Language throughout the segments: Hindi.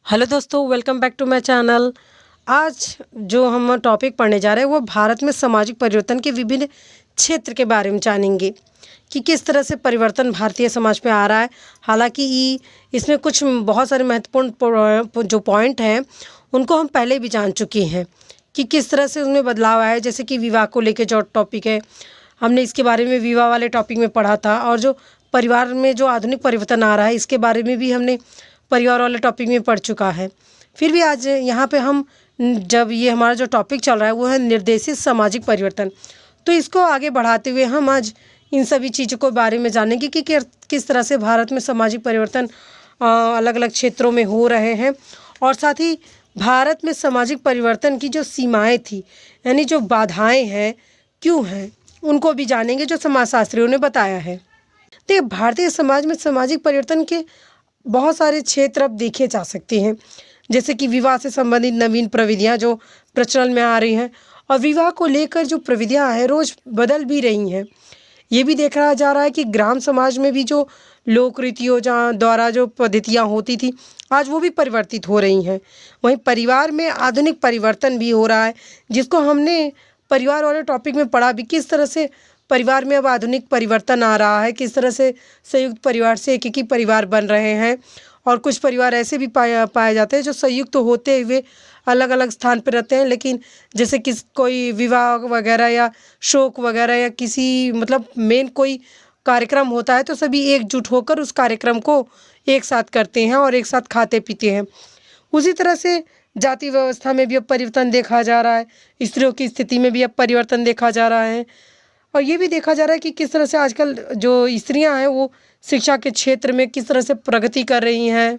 हेलो दोस्तों, welcome back to my channel. आज जो हम टॉपिक पढ़ने जा रहे हैं वो भारत में सामाजिक परिवर्तन के विभिन्न क्षेत्र के बारे में जानेंगे कि किस तरह से परिवर्तन भारतीय समाज में आ रहा है। हालांकि इसमें कुछ बहुत सारे महत्वपूर्ण जो पॉइंट हैं उनको हम पहले भी जान चुके हैं कि किस तरह से उसमें बदलाव आया है। जैसे कि विवाह को लेकर जो टॉपिक है, हमने इसके बारे में विवाह वाले टॉपिक में पढ़ा था। और जो परिवार में जो आधुनिक परिवर्तन आ रहा है इसके बारे में भी हमने परिवार वाले टॉपिक में पढ़ चुका है। फिर भी आज यहाँ पे हम जब ये हमारा जो टॉपिक चल रहा है वो है निर्देशित सामाजिक परिवर्तन, तो इसको आगे बढ़ाते हुए हम आज इन सभी चीज़ों के बारे में जानेंगे कि किस तरह से भारत में सामाजिक परिवर्तन अलग अलग क्षेत्रों में हो रहे हैं। और साथ ही भारत में सामाजिक परिवर्तन की जो सीमाएँ थी, यानी जो बाधाएँ हैं, क्यों हैं, उनको भी जानेंगे जो समाजशास्त्रियों ने बताया है। तो भारतीय समाज में सामाजिक परिवर्तन के बहुत सारे क्षेत्र अब देखे जा सकते हैं। जैसे कि विवाह से संबंधित नवीन प्रविधियां जो प्रचलन में आ रही हैं, और विवाह को लेकर जो प्रविधियां हैं रोज़ बदल भी रही हैं। ये भी देखा जा रहा है कि ग्राम समाज में भी जो लोक रीतियों द्वारा जो पद्धतियाँ होती थी आज वो भी परिवर्तित हो रही हैं। वहीं परिवार में आधुनिक परिवर्तन भी हो रहा है, जिसको हमने परिवार वाले टॉपिक में पढ़ा भी। किस तरह से परिवार में अब आधुनिक परिवर्तन आ रहा है, किस तरह से संयुक्त परिवार से एक ही परिवार बन रहे हैं। और कुछ परिवार ऐसे भी पाए जाते हैं जो संयुक्त होते हुए अलग अलग स्थान पर रहते हैं, लेकिन जैसे कोई विवाह वगैरह या शोक वगैरह या किसी मतलब मेन कोई कार्यक्रम होता है तो सभी एकजुट होकर उस कार्यक्रम को एक साथ करते हैं और एक साथ खाते पीते हैं। उसी तरह से जाति व्यवस्था में भी अब परिवर्तन देखा जा रहा है, स्त्रियों की स्थिति में भी अब परिवर्तन देखा जा रहा है। और ये भी देखा जा रहा है कि किस तरह से आजकल जो स्त्रियां हैं वो शिक्षा के क्षेत्र में किस तरह से प्रगति कर रही हैं।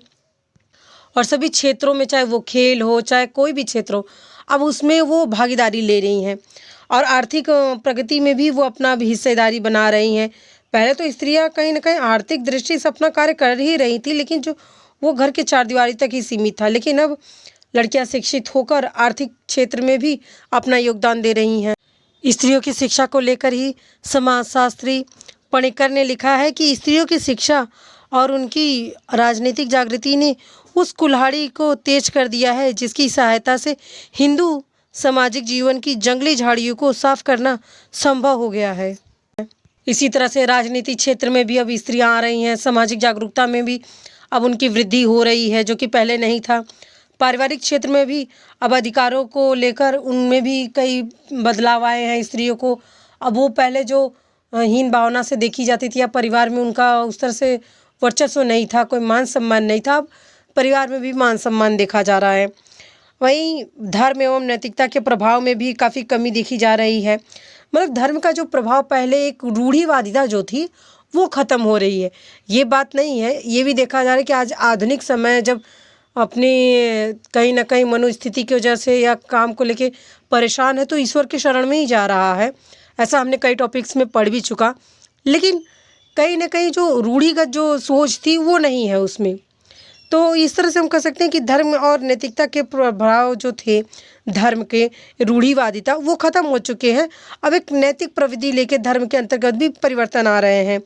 और सभी क्षेत्रों में, चाहे वो खेल हो चाहे कोई भी क्षेत्र हो, अब उसमें वो भागीदारी ले रही हैं। और आर्थिक प्रगति में भी वो अपना भी हिस्सेदारी बना रही हैं। पहले तो स्त्रियां कहीं ना कहीं आर्थिक दृष्टि से अपना कार्य कर ही रही थी, लेकिन जो वो घर के चारदीवारी तक ही सीमित था। लेकिन अब लड़कियां शिक्षित होकर आर्थिक क्षेत्र में भी अपना योगदान दे रही हैं। स्त्रियों की शिक्षा को लेकर ही समाजशास्त्री पणिकर ने लिखा है कि स्त्रियों की शिक्षा और उनकी राजनीतिक जागृति ने उस कुल्हाड़ी को तेज कर दिया है जिसकी सहायता से हिंदू सामाजिक जीवन की जंगली झाड़ियों को साफ करना संभव हो गया है। इसी तरह से राजनीतिक क्षेत्र में भी अब स्त्रियां आ रही हैं, सामाजिक जागरूकता में भी अब उनकी वृद्धि हो रही है जो कि पहले नहीं था। पारिवारिक क्षेत्र में भी अब अधिकारों को लेकर उनमें भी कई बदलाव आए हैं। स्त्रियों को अब वो पहले जो हीन भावना से देखी जाती थी या परिवार में उनका उस तरह से वर्चस्व नहीं था, कोई मान सम्मान नहीं था, अब परिवार में भी मान सम्मान देखा जा रहा है। वहीं धर्म एवं नैतिकता के प्रभाव में भी काफ़ी कमी देखी जा रही है। मतलब धर्म का जो प्रभाव पहले एक रूढ़िवादिता जो थी वो ख़त्म हो रही है, ये बात नहीं है। ये भी देखा जा रहा है कि आज आधुनिक समय जब अपनी कहीं ना कहीं मनोस्थिति की वजह से या काम को लेके परेशान है तो ईश्वर के शरण में ही जा रहा है। ऐसा हमने कई टॉपिक्स में पढ़ भी चुका, लेकिन कहीं ना कहीं जो रूढ़िगत जो सोच थी वो नहीं है उसमें। तो इस तरह से हम कह सकते हैं कि धर्म और नैतिकता के प्रभाव जो थे, धर्म के रूढ़िवादिता वो ख़त्म हो चुके हैं। अब एक नैतिक प्रविधि लेके धर्म के अंतर्गत भी परिवर्तन आ रहे हैं।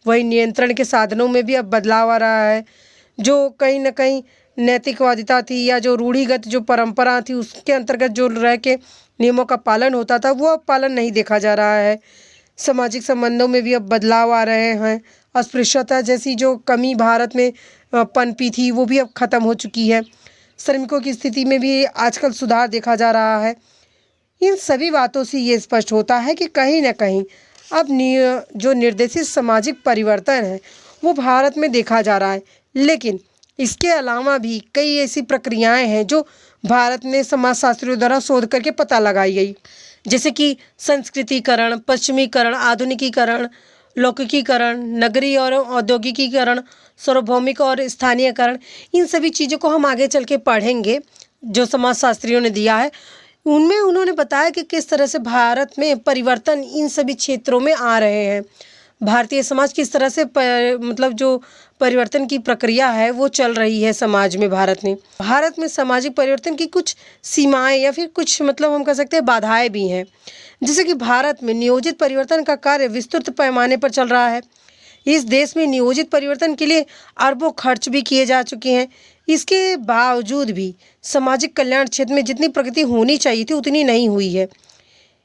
वही नियंत्रण के साधनों में भी अब बदलाव आ रहा है। जो कहीं ना कहीं नैतिकवादिता थी या जो रूढ़िगत जो परंपरा थी उसके अंतर्गत जो रह के नियमों का पालन होता था वो अब पालन नहीं देखा जा रहा है। सामाजिक संबंधों में भी अब बदलाव आ रहे हैं। अस्पृश्यता जैसी जो कमी भारत में पनपी थी वो भी अब ख़त्म हो चुकी है। श्रमिकों की स्थिति में भी आजकल सुधार देखा जा रहा है। इन सभी बातों से ये स्पष्ट होता है कि कहीं ना कहीं अब जो निर्देशित सामाजिक परिवर्तन है वो भारत में देखा जा रहा है। लेकिन इसके अलावा भी कई ऐसी प्रक्रियाएं हैं जो भारत में समाजशास्त्रियों द्वारा शोध करके पता लगाई गई, जैसे कि संस्कृतिकरण, पश्चिमीकरण, आधुनिकीकरण, लौकिकीकरण, नगरीय और औद्योगिकीकरण, सार्वभौमिक और स्थानीयकरण। इन सभी चीज़ों को हम आगे चल के पढ़ेंगे जो समाजशास्त्रियों ने दिया है। उनमें उन्होंने बताया कि किस तरह से भारत में परिवर्तन इन सभी क्षेत्रों में आ रहे हैं। भारतीय समाज किस तरह से मतलब जो परिवर्तन की प्रक्रिया है वो चल रही है समाज में। भारत में सामाजिक परिवर्तन की कुछ सीमाएं या फिर कुछ मतलब हम कह सकते हैं बाधाएं भी हैं। जैसे कि भारत में नियोजित परिवर्तन का कार्य विस्तृत पैमाने पर चल रहा है। इस देश में नियोजित परिवर्तन के लिए अरबों खर्च भी किए जा चुके हैं। इसके बावजूद भी सामाजिक कल्याण क्षेत्र में जितनी प्रगति होनी चाहिए थी उतनी नहीं हुई है।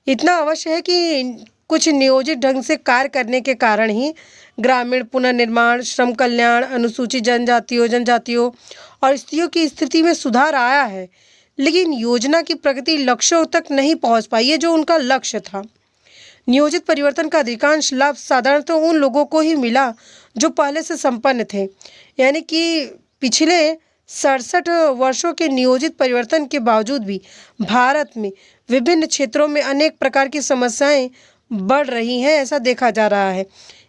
इतना अवश्य है कि कुछ नियोजित ढंग से कार्य करने के कारण ही ग्रामीण पुनर्निर्माण, श्रम कल्याण, अनुसूचित जनजातियों और स्त्रियों की स्थिति में सुधार आया है, लेकिन योजना की प्रगति लक्ष्यों तक नहीं पहुंच पाई है जो उनका लक्ष्य था। नियोजित परिवर्तन का अधिकांश लाभ साधारणतः उन लोगों को ही मिला जो पहले से संपन्न थे, यानी कि पिछले 67 वर्षों के नियोजित परिवर्तन के बावजूद भी भारत में विभिन्न क्षेत्रों में अनेक प्रकार की समस्याएं बढ़ रही हैं, ऐसा देखा जा रहा है।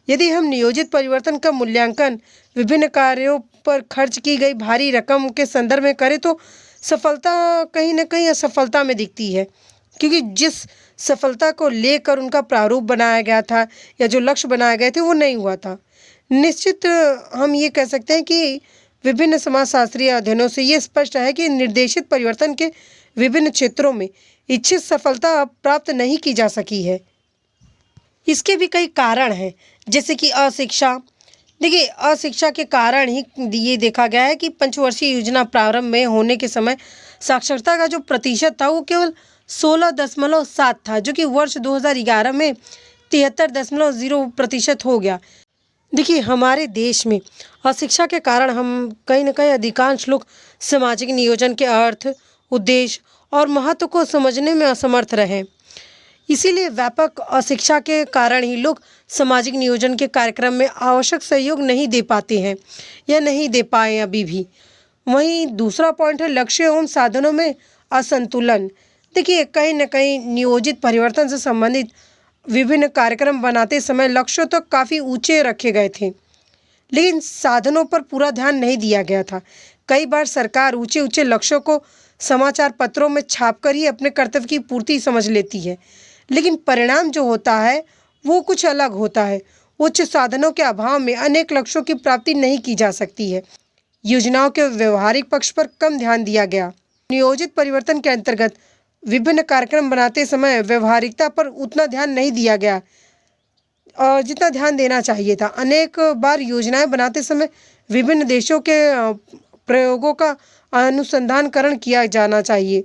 यदि हम नियोजित परिवर्तन का मूल्यांकन विभिन्न कार्यों पर खर्च की गई भारी रकम के संदर्भ में करें तो सफलता कहीं न कहीं असफलता में दिखती है, क्योंकि जिस सफलता को लेकर उनका प्रारूप बनाया गया था या जो लक्ष्य बनाए गए थे वो नहीं हुआ था। निश्चित हम ये कह सकते हैं कि विभिन्न समाजशास्त्रीय अध्ययनों से ये स्पष्ट है कि निर्देशित परिवर्तन के विभिन्न क्षेत्रों में इच्छित सफलता प्राप्त नहीं की जा सकी है। इसके भी कई कारण हैं, जैसे कि अशिक्षा। देखिए, अशिक्षा के कारण ही ये देखा गया है कि पंचवर्षीय योजना प्रारंभ में होने के समय साक्षरता का जो प्रतिशत था वो केवल 16.7 था, जो कि वर्ष 2011 में 73.0% हो गया। देखिए, हमारे देश में अशिक्षा के कारण हम कहीं न कहीं अधिकांश लोग सामाजिक नियोजन के अर्थ, उद्देश्य और महत्व को समझने में असमर्थ रहे। इसीलिए व्यापक अशिक्षा के कारण ही लोग सामाजिक नियोजन के कार्यक्रम में आवश्यक सहयोग नहीं दे पाते हैं या नहीं दे पाए अभी भी। वहीं दूसरा पॉइंट है लक्ष्य एवं साधनों में असंतुलन। देखिए, कहीं न कहीं नियोजित परिवर्तन से संबंधित विभिन्न कार्यक्रम बनाते समय लक्ष्यों तो काफ़ी ऊंचे रखे गए थे, लेकिन साधनों पर पूरा ध्यान नहीं दिया गया था। कई बार सरकार ऊंचे ऊंचे लक्ष्यों को समाचार पत्रों में छापकर ही अपने कर्तव्य की पूर्ति समझ लेती है, लेकिन परिणाम जो होता है वो कुछ अलग होता है। उच्च साधनों के अभाव में अनेक लक्ष्यों की प्राप्ति नहीं की जा सकती है। योजनाओं के व्यवहारिक पक्ष पर कम ध्यान दिया गया। नियोजित परिवर्तन के अंतर्गत विभिन्न कार्यक्रम बनाते समय व्यवहारिकता पर उतना ध्यान नहीं दिया गया और जितना ध्यान देना चाहिए था। अनेक बार योजनाएं बनाते समय विभिन्न देशों के प्रयोगों का अनुसंधानकरण किया जाना चाहिए।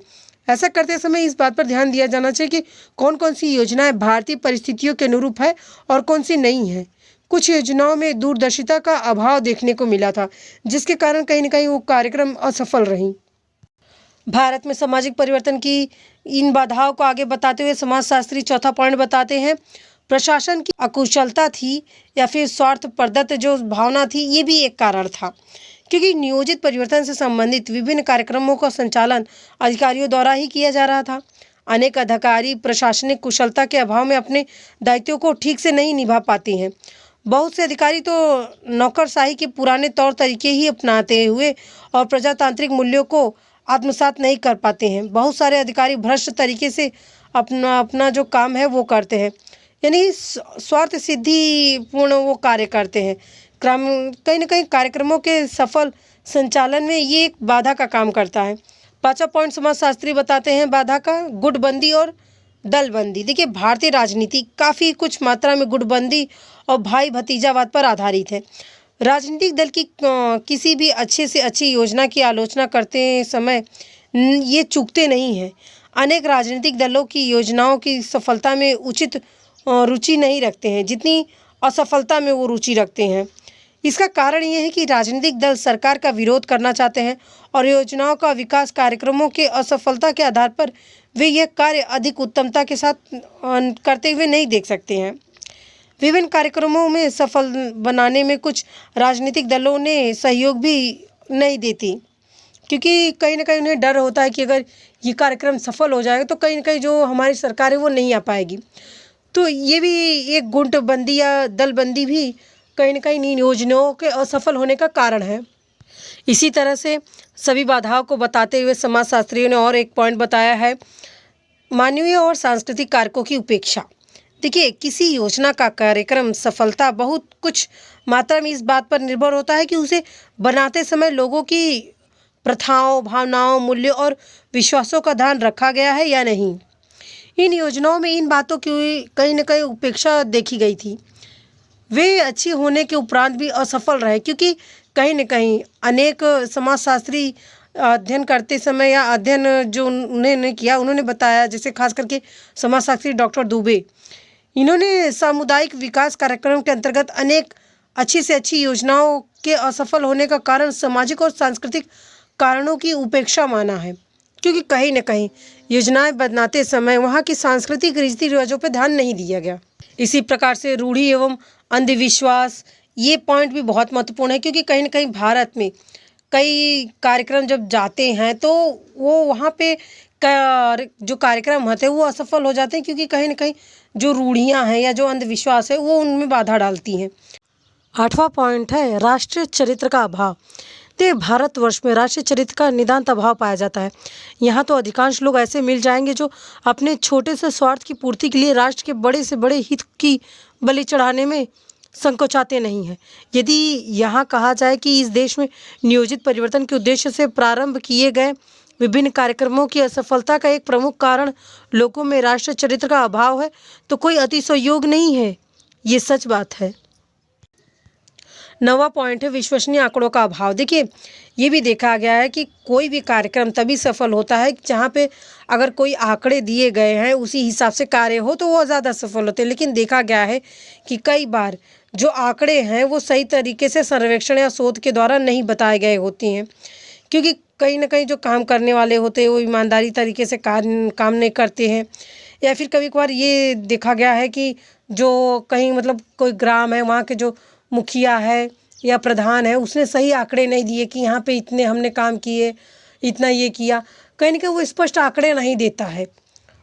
ऐसा करते समय इस बात पर ध्यान दिया जाना चाहिए कि कौन कौन सी योजनाएं भारतीय परिस्थितियों के अनुरूप है और कौन सी नहीं है। कुछ योजनाओं में दूरदर्शिता का अभाव देखने को मिला था, जिसके कारण कहीं न कहीं वो कार्यक्रम असफल रहीं। भारत में सामाजिक परिवर्तन की इन बाधाओं को आगे बताते हुए समाजशास्त्री चौथा पॉइंट बताते हैं, प्रशासन की अकुशलता थी या फिर स्वार्थ प्रदत्त जो भावना थी, ये भी एक कारण था, क्योंकि नियोजित परिवर्तन से संबंधित विभिन्न कार्यक्रमों का संचालन अधिकारियों द्वारा ही किया जा रहा था। अनेक अधिकारी प्रशासनिक कुशलता के अभाव में अपने दायित्वों को ठीक से नहीं निभा पाते हैं। बहुत से अधिकारी तो नौकरशाही के पुराने तौर तरीके ही अपनाते हुए और प्रजातांत्रिक मूल्यों को आत्मसात नहीं कर पाते हैं। बहुत सारे अधिकारी भ्रष्ट तरीके से अपना जो काम है वो करते हैं, यानी स्वार्थ सिद्धि पूर्ण वो कार्य करते हैं। कहीं न कहीं कार्यक्रमों के सफल संचालन में ये एक बाधा का काम करता है। पांचवा पॉइंट समाजशास्त्री बताते हैं बाधा का, गुटबंदी और दलबंदी। देखिए, भारतीय राजनीति काफ़ी कुछ मात्रा में गुटबंदी और भाई भतीजावाद पर आधारित है। राजनीतिक दल की किसी भी अच्छे से अच्छी योजना की आलोचना करते समय ये चूकते नहीं हैं। अनेक राजनीतिक दलों की योजनाओं की सफलता में उचित रुचि नहीं रखते हैं जितनी असफलता में वो रुचि रखते हैं। इसका कारण ये है कि राजनीतिक दल सरकार का विरोध करना चाहते हैं और योजनाओं का विकास कार्यक्रमों के असफलता के आधार पर वे यह कार्य अधिक उत्तमता के साथ करते हुए नहीं देख सकते हैं। विभिन्न कार्यक्रमों में सफल बनाने में कुछ राजनीतिक दलों ने सहयोग भी नहीं देती, क्योंकि कहीं ना कहीं उन्हें डर होता है कि अगर ये कार्यक्रम सफल हो जाएगा तो कहीं ना कहीं जो हमारी सरकार है वो नहीं आ पाएगी। तो ये भी एक गुटबंदी या दलबंदी भी कहीं ना कहीं इन योजनाओं के असफल होने का कारण है। इसी तरह से सभी बाधाओं को बताते हुए समाजशास्त्रियों ने और एक पॉइंट बताया है, मानवीय और सांस्कृतिक कारकों की उपेक्षा। देखिए, किसी योजना का कार्यक्रम सफलता बहुत कुछ मात्रा में इस बात पर निर्भर होता है कि उसे बनाते समय लोगों की प्रथाओं, भावनाओं, मूल्यों और विश्वासों का ध्यान रखा गया है या नहीं। इन योजनाओं में इन बातों की कहीं न कहीं उपेक्षा देखी गई थी। वे अच्छी होने के उपरांत भी असफल रहे, क्योंकि कहीं न कहीं अनेक समाजशास्त्री अध्ययन करते समय या अध्ययन जो उन्होंने किया, उन्होंने बताया, जैसे खास करके समाजशास्त्री डॉक्टर दुबे, इन्होंने सामुदायिक विकास कार्यक्रम के अंतर्गत अनेक अच्छी से अच्छी योजनाओं के असफल होने का कारण सामाजिक और सांस्कृतिक कारणों की उपेक्षा माना है, क्योंकि कहीं न कहीं योजनाएं बनाते समय वहाँ की सांस्कृतिक रीति रिवाजों पर ध्यान नहीं दिया गया। इसी प्रकार से रूढ़ी एवं अंधविश्वास, ये पॉइंट भी बहुत महत्वपूर्ण है, क्योंकि कहीं न कहीं भारत में कई कार्यक्रम जब जाते हैं तो वो वहाँ पे जो कार्यक्रम होते हैं वो असफल हो जाते हैं, क्योंकि कहीं न कहीं जो रूढ़ियाँ हैं या जो अंधविश्वास है वो उनमें बाधा डालती हैं। 8वां पॉइंट है राष्ट्रीय चरित्र का अभाव। देखिए, भारतवर्ष में राष्ट्रीय चरित्र का नितांत अभाव पाया जाता है। यहाँ तो अधिकांश लोग ऐसे मिल जाएंगे जो अपने छोटे से स्वार्थ की पूर्ति के लिए राष्ट्र के बड़े से बड़े हित की बलि चढ़ाने में संकोचाते नहीं हैं। यदि यहाँ कहा जाए कि इस देश में नियोजित परिवर्तन के उद्देश्य से प्रारंभ किए गए विभिन्न कार्यक्रमों की असफलता का एक प्रमुख कारण लोगों में राष्ट्रीय चरित्र का अभाव है, तो कोई अतिशयोक्ति नहीं है, ये सच बात है। 9वां पॉइंट है विश्वसनीय आंकड़ों का अभाव। देखिए, ये भी देखा गया है कि कोई भी कार्यक्रम तभी सफल होता है जहाँ पे अगर कोई आंकड़े दिए गए हैं उसी हिसाब से कार्य हो तो वो ज़्यादा सफल होते हैं। लेकिन देखा गया है कि कई बार जो आंकड़े हैं वो सही तरीके से सर्वेक्षण या शोध के द्वारा नहीं बताए गए होते हैं, क्योंकि कहीं ना कहीं जो काम करने वाले होते हैं वो ईमानदारी तरीके से काम नहीं करते हैं, या फिर कभी कभार ये देखा गया है कि जो कहीं मतलब कोई ग्राम है, वहाँ के जो मुखिया है या प्रधान है, उसने सही आंकड़े नहीं दिए कि यहाँ पे इतने हमने काम किए, इतना ये किया, कहीं ना कहीं वो स्पष्ट आंकड़े नहीं देता है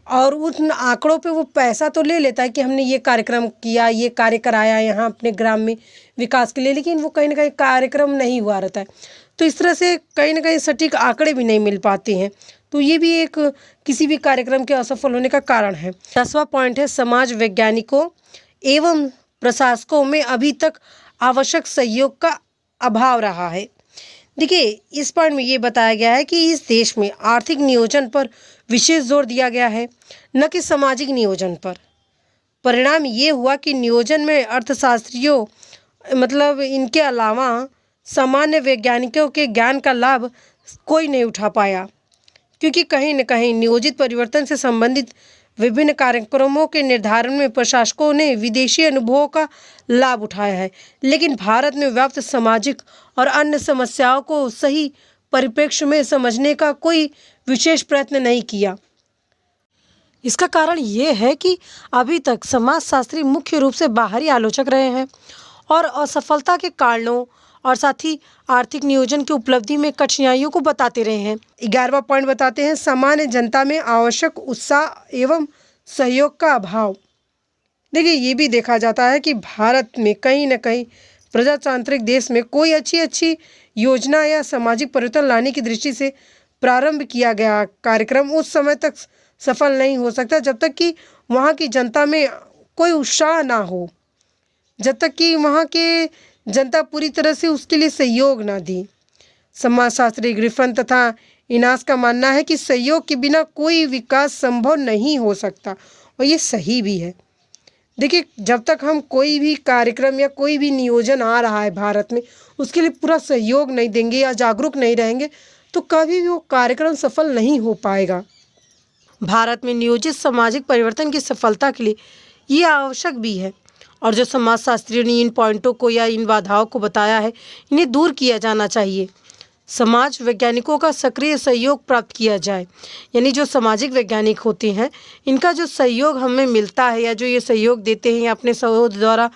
और उन आंकड़ों पे वो पैसा तो ले लेता है कि हमने ये कार्यक्रम किया, ये कार्य कराया यहाँ अपने ग्राम में विकास के लिए, लेकिन वो कहीं ना कहीं कार्यक्रम नहीं हुआ रहता है। तो इस तरह से कहीं ना कहीं सटीक आंकड़े भी नहीं मिल पाते हैं, तो ये भी एक किसी भी कार्यक्रम के असफल होने का कारण है। 10वां पॉइंट है समाज वैज्ञानिकों एवं प्रशासकों में अभी तक आवश्यक सहयोग का अभाव रहा है। देखिए, इस पॉइंट में ये बताया गया है कि इस देश में आर्थिक नियोजन पर विशेष जोर दिया गया है, न कि सामाजिक नियोजन पर। परिणाम ये हुआ कि नियोजन में अर्थशास्त्रियों मतलब इनके अलावा सामान्य वैज्ञानिकों के ज्ञान का लाभ कोई नहीं उठा पाया, क्योंकि कहीं न कहीं नियोजित परिवर्तन से संबंधित विभिन्न कार्यक्रमों के निर्धारण में प्रशासकों ने विदेशी अनुभवों का लाभ उठाया है, लेकिन भारत में व्याप्त सामाजिक और अन्य समस्याओं को सही परिप्रेक्ष्य में समझने का कोई विशेष प्रयत्न नहीं किया। इसका कारण ये है कि अभी तक समाजशास्त्री मुख्य रूप से बाहरी आलोचक रहे हैं और असफलता के कारणों और साथ ही आर्थिक नियोजन की उपलब्धि में कठिनाइयों को बताते रहे हैं। 11वां पॉइंट बताते हैं सामान्य जनता में आवश्यक उत्साह एवं सहयोग का अभाव। देखिए, ये भी देखा जाता है कि भारत में कहीं न कहीं प्रजातांत्रिक देश में कोई अच्छी योजना या सामाजिक परिवर्तन लाने की दृष्टि से प्रारंभ किया गया कार्यक्रम उस समय तक सफल नहीं हो सकता जब तक कि वहाँ की जनता में कोई उत्साह ना हो, जब तक कि वहाँ के जनता पूरी तरह से उसके लिए सहयोग ना दी। समाजशास्त्री ग्रिफिन तथा इनास का मानना है कि सहयोग के बिना कोई विकास संभव नहीं हो सकता, और ये सही भी है। देखिए, जब तक हम कोई भी कार्यक्रम या कोई भी नियोजन आ रहा है भारत में, उसके लिए पूरा सहयोग नहीं देंगे या जागरूक नहीं रहेंगे तो कभी भी वो कार्यक्रम सफल नहीं हो पाएगा। भारत में नियोजित सामाजिक परिवर्तन की सफलता के लिए ये आवश्यक भी है, और जो समाजशास्त्रियों ने इन पॉइंटों को या इन बाधाओं को बताया है, इन्हें दूर किया जाना चाहिए। समाज वैज्ञानिकों का सक्रिय सहयोग प्राप्त किया जाए, यानी जो सामाजिक वैज्ञानिक होते हैं इनका जो सहयोग हमें मिलता है या जो ये सहयोग देते हैं या अपने शोध द्वारा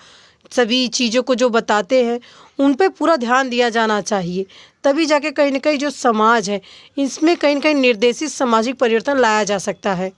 सभी चीज़ों को जो बताते हैं उन पे पूरा ध्यान दिया जाना चाहिए, तभी जाके कहीं ना कहीं जो समाज है इसमें कहीं ना कहीं निर्देशित सामाजिक परिवर्तन लाया जा सकता है।